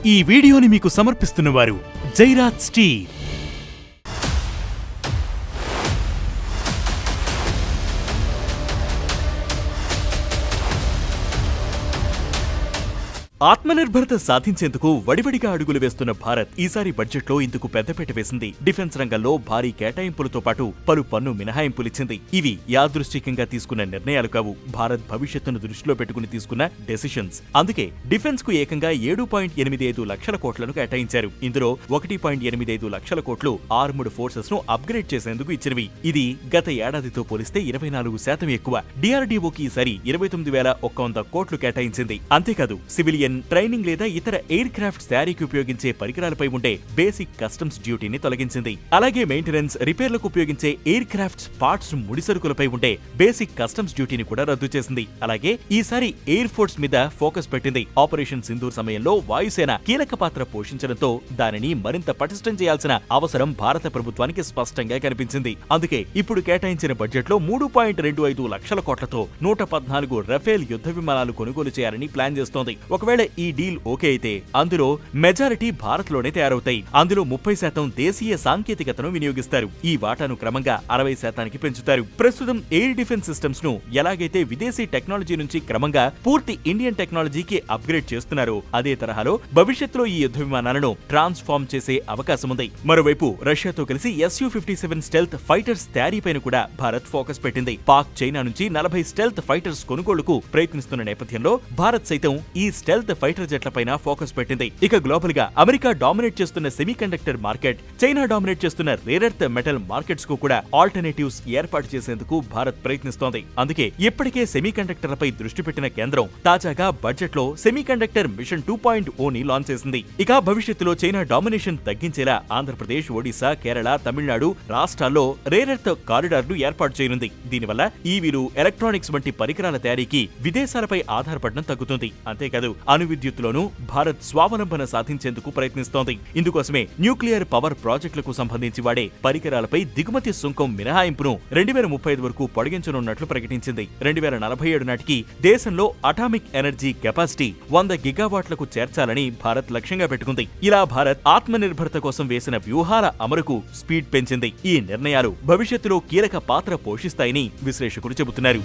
ఈ వీడియోని మీకు సమర్పిస్తున్నవారు జైరాజ్ స్టీల్. ఆత్మనిర్భరత సాధించేందుకు వడివడిగా అడుగులు వేస్తున్న భారత్ ఈసారి బడ్జెట్లో ఇందుకు పెద్దపీట వేసింది. డిఫెన్స్ రంగంలో భారీ కేటాయింపులతో పాటు పలు పన్ను మినహాయింపులిచ్చింది. ఇవి యాదృశ్చికంగా తీసుకున్న నిర్ణయాలు కావు, భారత్ భవిష్యత్తును దృష్టిలో పెట్టుకుని తీసుకున్న డెసిషన్స్. అందుకే డిఫెన్స్ కు ఏకంగా 7.85 లక్షల కోట్లను కేటాయించారు. ఇందులో 1.85 లక్షల కోట్లు ఆర్ముడ్ ఫోర్సెస్ ను అప్గ్రేడ్ చేసేందుకు ఇచ్చినవి. ఇది గత ఏడాదితో పోలిస్తే 24% ఎక్కువ. డిఆర్డీఓకి ఈసారి 29,100 కోట్లు కేటాయించింది. అంతేకాదు సివిలియన్ ట్రైనింగ్ లేదా ఇతర ఎయిర్ క్రాఫ్ట్స్ తయారీకి ఉపయోగించే పరికరాలపై ఉండే బేసిక్ కస్టమ్స్ డ్యూటీని తొలగించింది. అలాగే మెయింటెనెన్స్, రిపేర్లకు ఉపయోగించే ఎయిర్ క్రాఫ్ట్స్ పార్ట్స్ ముడిసరుకులపై ఉండే బేసిక్ కస్టమ్స్ డ్యూటీని కూడా రద్దు చేసింది. అలాగే ఈసారి ఎయిర్ ఫోర్స్ మీద ఫోకస్ పెట్టింది. ఆపరేషన్ సింధూర్ సమయంలో వాయుసేన కీలక పాత్ర పోషించడంతో దానిని మరింత పటిష్టం చేయాల్సిన అవసరం భారత ప్రభుత్వానికి స్పష్టంగా కనిపించింది. అందుకే ఇప్పుడు కేటాయించిన బడ్జెట్లో 3.25 లక్షల కోట్లతో 114 రఫేల్ యుద్ధ విమానాలు కొనుగోలు చేయాలని ప్లాన్ చేస్తోంది. ఒకవేళ ఈ డీల్ ఓకే అయితే అందులో మెజారిటీ భారత్ లోనే తయారవుతాయి. అందులో 30% దేశీయ సాంకేతికతను వినియోగిస్తారు. ఈ వాటాను క్రమంగా 60% పెంచుతారు. ప్రస్తుతం ఎయిర్ డిఫెన్స్ సిస్టమ్స్ ను ఎలాగైతే విదేశీ టెక్నాలజీ నుంచి క్రమంగా పూర్తి ఇండియన్ టెక్నాలజీకి అప్గ్రేడ్ చేస్తున్నారో అదే తరహాలో భవిష్యత్తులో ఈ యుద్ధ విమానాలను ట్రాన్స్ఫార్మ్ చేసే అవకాశం ఉంది. మరోవైపు రష్యాతో కలిసి Su-57 స్టెల్త్ ఫైటర్స్ తయారీపైన కూడా భారత్ ఫోకస్ పెట్టింది. పాక్, చైనా నుంచి 40 స్టెల్త్ ఫైటర్స్ కొనుగోలుకు ప్రయత్నిస్తున్న నేపథ్యంలో భారత్ సైతం ఈ స్టెల్త్ ఫైటర్ జెట్లపైన ఫోకస్ పెట్టింది. ఇక గ్లోబల్ గా అమెరికా డామినేట్ చేస్తున్న సెమీకండక్టర్ మార్కెట్, చైనా డామినేట్ చేస్తున్న రేర్ ఎర్త్ మెటల్ మార్కెట్స్ కు కూడా ఆల్టర్నేటివ్స్ ఏర్పాటు చేసేందుకు భారత్ ప్రయత్నిస్తోంది. అందుకే ఇప్పటికే సెమీకండక్టర్లపై దృష్టి పెట్టిన కేంద్రం తాజాగా బడ్జెట్ లో సెమీకండక్టర్ మిషన్ 2.0 ని లాంచ్ చేసింది. ఇక భవిష్యత్తులో చైనా డామినేషన్ తగ్గించేలా ఆంధ్రప్రదేశ్, ఒడిశా, కేరళ, తమిళనాడు రాష్ట్రాల్లో రేర్ ఎర్త్ కారిడార్లు ఏర్పాటు చేయనుంది. దీనివల్ల ఈవీలు, ఎలక్ట్రానిక్స్ వంటి పరికరాల తయారీకి విదేశాలపై ఆధారపడడం తగ్గుతుంది. అంతేకాదు అణు విద్యుత్తులోనూ భారత్ స్వావలంబన సాధించేందుకు ప్రయత్నిస్తోంది. ఇందుకోసమే న్యూక్లియర్ పవర్ ప్రాజెక్టులకు సంబంధించి వాడే పరికరాలపై దిగుమతి సుంకం మినహాయింపును 2035 వరకు పొడిగించనున్నట్లు ప్రకటించింది. 2047 నాటికి దేశంలో అటామిక్ ఎనర్జీ కెపాసిటీ 100 గిగావాట్లకు చేర్చాలని భారత్ లక్ష్యంగా పెట్టుకుంది. ఇలా భారత్ ఆత్మనిర్భరత కోసం వేసిన వ్యూహాల అమలుకు స్పీడ్ పెంచింది. ఈ నిర్ణయాలు భవిష్యత్తులో కీలక పాత్ర పోషిస్తాయని విశ్లేషకులు చెబుతున్నారు.